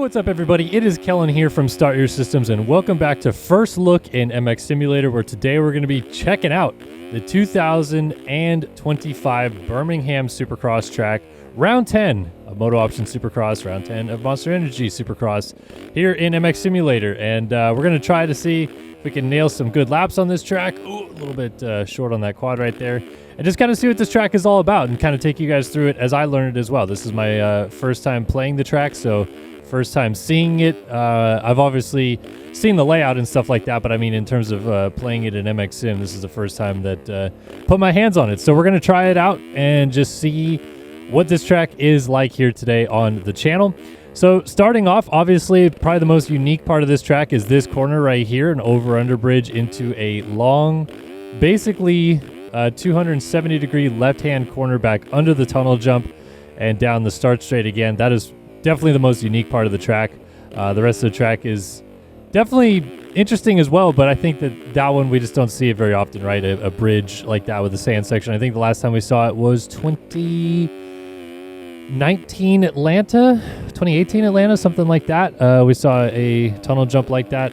what's up everybody? It is Kellen here from Start Your Systems and welcome back to First Look in MX Simulator, where today we're going to be checking out the 2025 Birmingham Supercross track, Round 10 of Moto Option Supercross, Round 10 of Monster Energy Supercross here in MX Simulator. And we're going to try to see if we can nail some good laps on this track. Ooh, a little bit short on that quad right there. And just kind of see what this track is all about and kind of take you guys through it as I learned it as well. This is my first time playing the track, so first time seeing it. I've obviously seen the layout and stuff like that, but I mean in terms of playing it in MX Sim, this is the first time that put my hands on it. So we're going to try it out and just see what this track is like here today on the channel. So starting off, obviously, probably the most unique part of this track is this corner right here, an over-under bridge into a long, basically 270 degree left-hand corner back under the tunnel jump and down the start straight again. That is definitely the most unique part of the track. The rest of the track is definitely interesting as well, but I think that one we just don't see it very often, right? A bridge like that with a sand section. I think the last time we saw it was 2018 Atlanta, something like that. We saw a tunnel jump like that.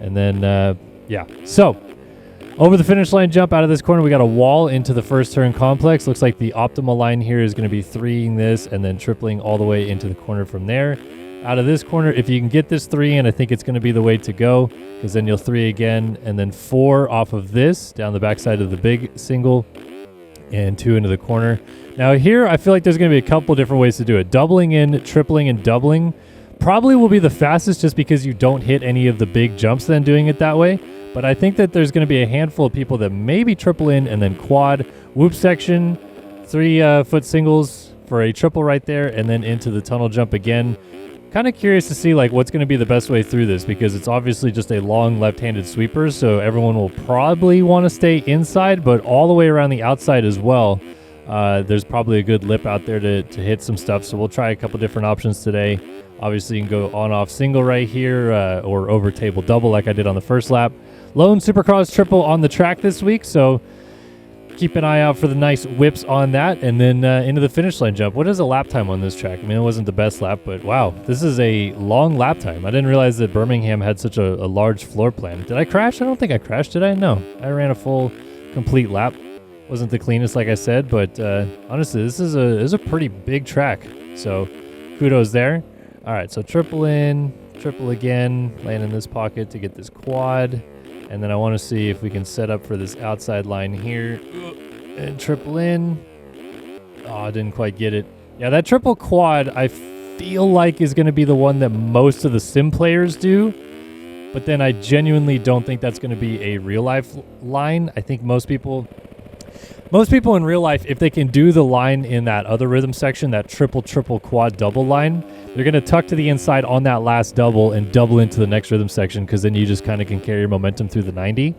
And then, yeah. So, over the finish line jump out of this corner, we got a wall into the first turn complex. Looks like the optimal line here is going to be 3ing this and then tripling all the way into the corner from there. Out of this corner, if you can get this 3 in, I think it's going to be the way to go, because then you'll 3 again and then 4 off of this down the backside of the big single and 2 into the corner. Now here, I feel like there's going to be a couple different ways to do it. Doubling in, tripling, and doubling probably will be the fastest just because you don't hit any of the big jumps then doing it that way. But I think that there's going to be a handful of people that maybe triple in and then quad, whoop section, 3-foot singles for a triple right there, and then into the tunnel jump again. Kind of curious to see like what's going to be the best way through this, because it's obviously just a long left-handed sweeper, so everyone will probably want to stay inside, but all the way around the outside as well. There's probably a good lip out there to hit some stuff, so we'll try a couple different options today. Obviously, you can go on-off single right here, or over table double like I did on the first lap. Lone Supercross triple on the track this week, so keep an eye out for the nice whips on that, and then into the finish line jump. What is a lap time on this track? I mean, it wasn't the best lap, but wow, this is a long lap time. I didn't realize that Birmingham had such a large floor plan. Did I crash? I don't think I crashed, did I? No, I ran a full, complete lap. Wasn't the cleanest, like I said, but honestly, this is a pretty big track, so kudos there. All right, so triple in, triple again, land in this pocket to get this quad. And then I want to see if we can set up for this outside line here. And triple in. Oh, I didn't quite get it. Yeah, that triple quad, I feel like is going to be the one that most of the sim players do. But then I genuinely don't think that's going to be a real life line. I think most people in real life, if they can do the line in that other rhythm section, that triple quad double line, they're going to tuck to the inside on that last double and double into the next rhythm section, because then you just kind of can carry your momentum through the 90.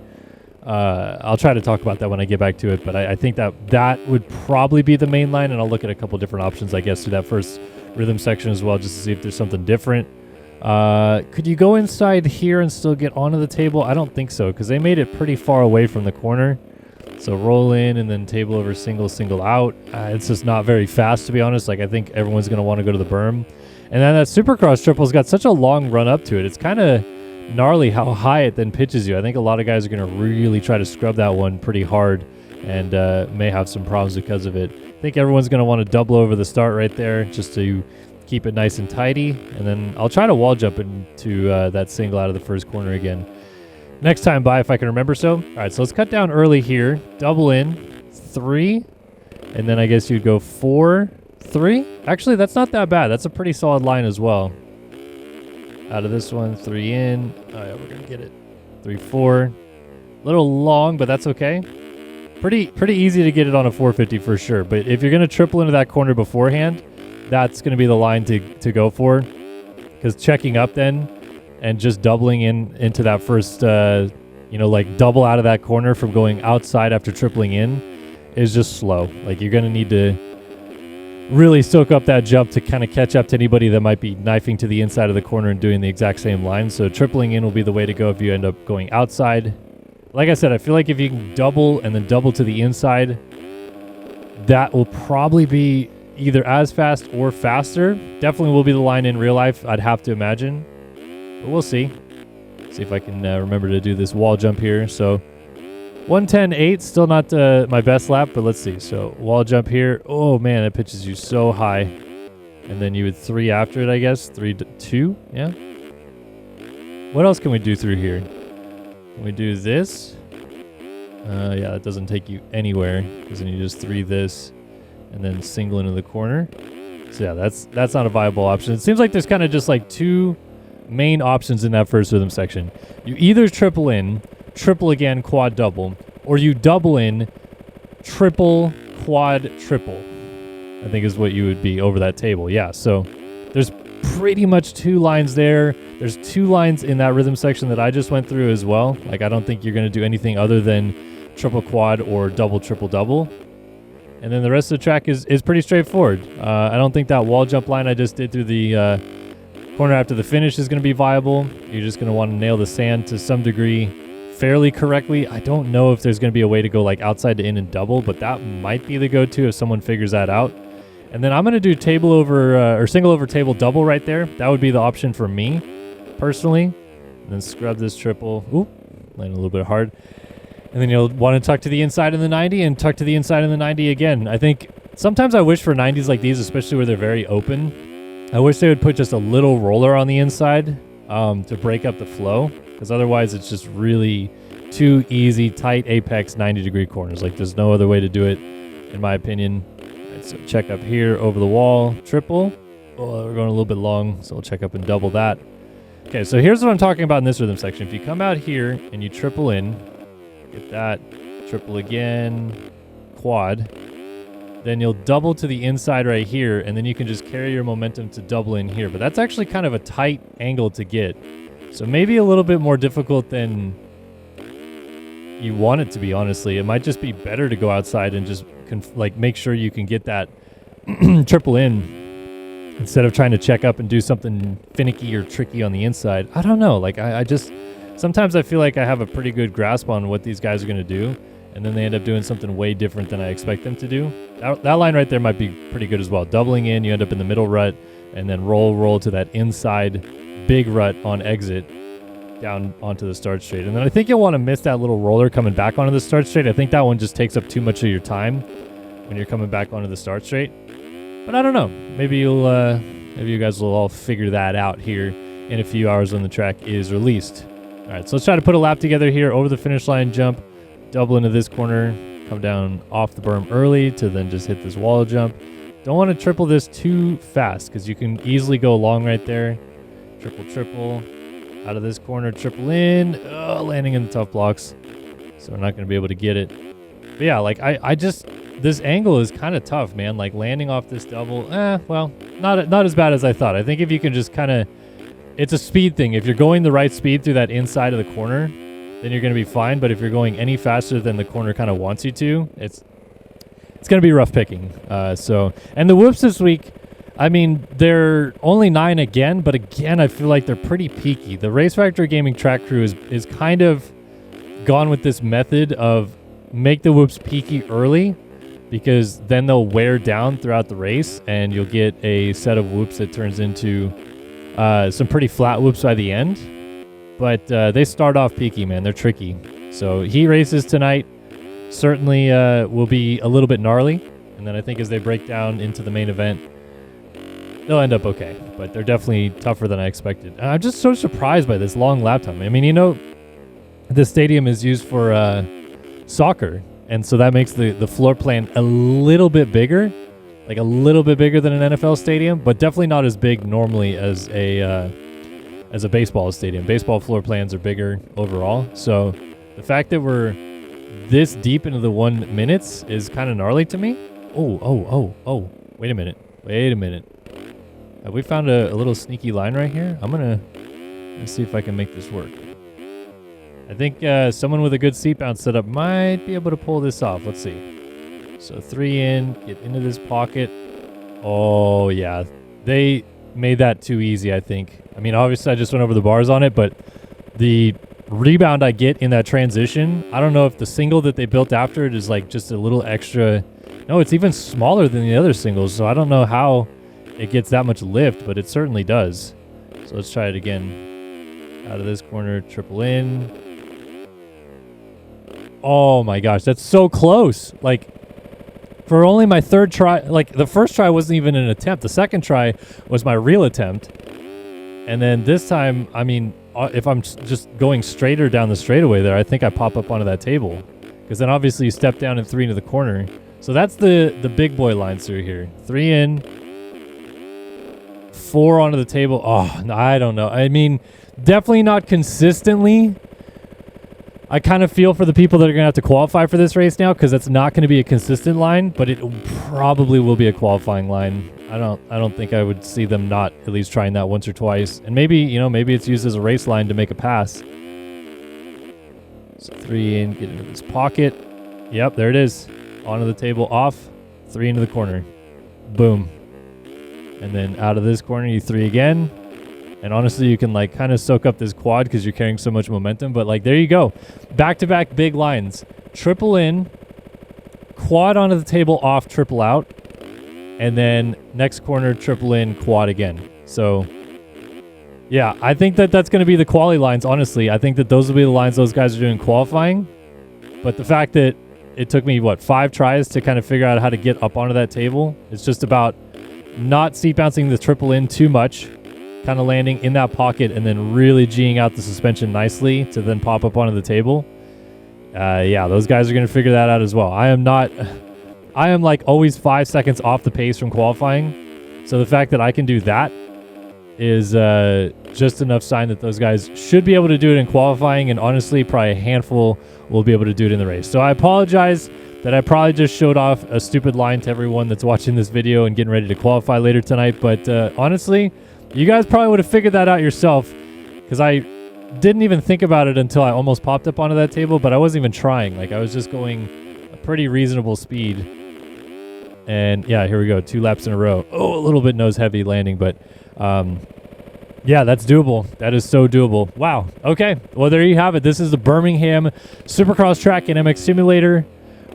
I'll try to talk about that when I get back to it, but I think that would probably be the main line, and I'll look at a couple different options, I guess, to that first rhythm section as well, just to see if there's something different. Could you go inside here and still get onto the table? I don't think so, because they made it pretty far away from the corner. So roll in and then table over single out. It's just not very fast, to be honest. Like, I think everyone's going to want to go to the berm. And then that Supercross triple's got such a long run up to it. It's kind of gnarly how high it then pitches you. I think a lot of guys are going to really try to scrub that one pretty hard and may have some problems because of it. I think everyone's going to want to double over the start right there just to keep it nice and tidy. And then I'll try to wall jump into that single out of the first corner again next time by, if I can remember so. All right, so let's cut down early here. Double in, 3, and then I guess you'd go 4, 3. Actually, that's not that bad. That's a pretty solid line as well. Out of this one, 3 in. Oh yeah, we're gonna get it. 3, 4. A little long, but that's okay. Pretty easy to get it on a 450 for sure. But if you're gonna triple into that corner beforehand, that's gonna be the line to go for. Because checking up then and just doubling into that first, like double out of that corner from going outside after tripling in is just slow. Like, you're going to need to really soak up that jump to kind of catch up to anybody that might be knifing to the inside of the corner and doing the exact same line. So tripling in will be the way to go if you end up going outside. Like I said, I feel like if you can double and then double to the inside, that will probably be either as fast or faster. Definitely will be the line in real life, I'd have to imagine. But we'll see. See if I can remember to do this wall jump here. So 110.8, still not my best lap, but let's see. So wall jump here. Oh man, it pitches you so high. And then you would 3 after it, I guess. 3 to 2, yeah. What else can we do through here? Can we do this? Yeah, that doesn't take you anywhere, because then you just 3 this and then single into the corner. So yeah, that's not a viable option. It seems like there's kind of just like 2 main options in that first rhythm section. You either triple in, triple again, quad double, or you double in, triple, quad, triple, I think is what you would be over that table. Yeah, so there's pretty much 2 lines there. There's 2 lines in that rhythm section that I just went through as well. Like, I don't think you're going to do anything other than triple quad or double triple double. And then the rest of the track is pretty straightforward. I don't think that wall jump line I just did through the corner after the finish is going to be viable. You're just going to want to nail the sand to some degree fairly correctly. I don't know if there's going to be a way to go like outside to in and double, but that might be the go-to if someone figures that out. And then I'm going to do table over or single over table double right there. That would be the option for me personally. And then scrub this triple. Ooh, landing a little bit hard. And then you'll want to tuck to the inside in the 90 and tuck to the inside in the 90 again. I think sometimes I wish for 90s like these, especially where they're very open, I wish they would put just a little roller on the inside to break up the flow, because otherwise it's just really too easy, tight apex 90-degree corners. Like, there's no other way to do it, in my opinion. All right, so check up here over the wall, triple. Oh, we're going a little bit long, so we'll check up and double that. Okay, so here's what I'm talking about in this rhythm section. If you come out here and you triple in, get that, triple again, quad, then you'll double to the inside right here, and then you can just carry your momentum to double in here. But that's actually kind of a tight angle to get. So maybe a little bit more difficult than you want it to be, honestly. It might just be better to go outside and just make sure you can get that triple in instead of trying to check up and do something finicky or tricky on the inside. I don't know. Like, I just... Sometimes I feel like I have a pretty good grasp on what these guys are going to do, and then they end up doing something way different than I expect them to do. That line right there might be pretty good as well. Doubling in, you end up in the middle rut, and then roll to that inside big rut on exit down onto the start straight. And then I think you'll want to miss that little roller coming back onto the start straight. I think that one just takes up too much of your time when you're coming back onto the start straight. But I don't know. Maybe maybe you guys will all figure that out here in a few hours when the track is released. All right, so let's try to put a lap together here over the finish line, jump, double into this corner, come down off the berm early to then just hit this wall jump. Don't want to triple this too fast because you can easily go long right there. Triple, out of this corner, triple in, landing in the tough blocks. So we're not going to be able to get it. But yeah, like I just, this angle is kind of tough, man. Like landing off this double, well, not as bad as I thought. I think if you can just kind of, it's a speed thing. If you're going the right speed through that inside of the corner, then you're going to be fine. But if you're going any faster than the corner kind of wants you to, it's going to be rough picking. And the whoops this week, I mean, they're only 9 again, but again, I feel like they're pretty peaky. The Race Factory Gaming track crew is kind of gone with this method of make the whoops peaky early, because then they'll wear down throughout the race, and you'll get a set of whoops that turns into some pretty flat whoops by the end. But they start off peaky, man. They're tricky. So heat races tonight certainly will be a little bit gnarly. And then I think as they break down into the main event, they'll end up okay. But they're definitely tougher than I expected. And I'm just so surprised by this long lap time. I mean, you know, the stadium is used for soccer. And so that makes the floor plan a little bit bigger. Like a little bit bigger than an NFL stadium, but definitely not as big normally as a baseball stadium. Baseball floor plans are bigger overall. So the fact that we're this deep into the 1 minutes is kind of gnarly to me. Oh. Wait a minute. Have we found a little sneaky line right here? Let's see if I can make this work. I think someone with a good seat bounce setup might be able to pull this off. Let's see. So 3 in, get into this pocket. Oh, yeah. They made that too easy, I think. I mean, obviously, I just went over the bars on it, but the rebound I get in that transition, I don't know if the single that they built after it is like just a little extra No, it's even smaller than the other singles, so I don't know how it gets that much lift, but it certainly does. So let's try it again. Out of this corner, triple in. Oh my gosh, that's so close. Like, for only my third try, like the first try wasn't even an attempt. The second try was my real attempt. And then this time, I mean, if I'm just going straighter down the straightaway there, I think I pop up onto that table. Because then obviously you step down and 3 into the corner. So that's the big boy lines through here. 3 in, 4 onto the table. Oh, no, I don't know. I mean, definitely not consistently. I kind of feel for the people that are going to have to qualify for this race now, because it's not going to be a consistent line, but it probably will be a qualifying line. I don't think I would see them not at least trying that once or twice. And maybe, you know, maybe it's used as a race line to make a pass. So 3 in, get into this pocket. Yep, there it is. Onto the table, off. 3 into the corner. Boom. And then out of this corner, you 3 again. And honestly, you can like kind of soak up this quad because you're carrying so much momentum. But like, there you go. Back-to-back big lines. Triple in, quad onto the table, off, triple out. And then next corner, triple in, quad again. So, yeah, I think that that's going to be the quali lines, honestly. I think that those will be the lines those guys are doing qualifying. But the fact that it took me, 5 tries to kind of figure out how to get up onto that table. It's just about not seat bouncing the triple in too much, kind of landing in that pocket and then really G'ing out the suspension nicely to then pop up onto the table. Yeah, those guys are going to figure that out as well. I am like always 5 seconds off the pace from qualifying. So the fact that I can do that is just enough sign that those guys should be able to do it in qualifying, and honestly, probably a handful will be able to do it in the race. So I apologize that I probably just showed off a stupid line to everyone that's watching this video and getting ready to qualify later tonight. But honestly, you guys probably would have figured that out yourself, because I didn't even think about it until I almost popped up onto that table, but I wasn't even trying. Like, I was just going a pretty reasonable speed. And yeah, here we go. 2 laps in a row. Oh, a little bit nose heavy landing, but yeah, that's doable. That is so doable. Wow. Okay. Well, there you have it. This is the Birmingham Supercross track in MX Simulator.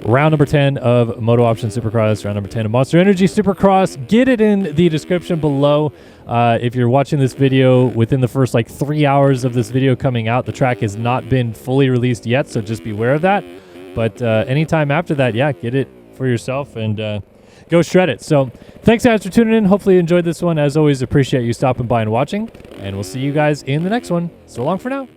Round number 10 of Moto Option Supercross. Round number 10 of Monster Energy Supercross. Get it in the description below. If you're watching this video within the first 3 hours of this video coming out, the track has not been fully released yet, so just be aware of that. But anytime after that, yeah, get it for yourself and go shred it. So thanks guys for tuning in. Hopefully you enjoyed this one. As always, appreciate you stopping by and watching, and we'll see you guys in the next one. So long for now.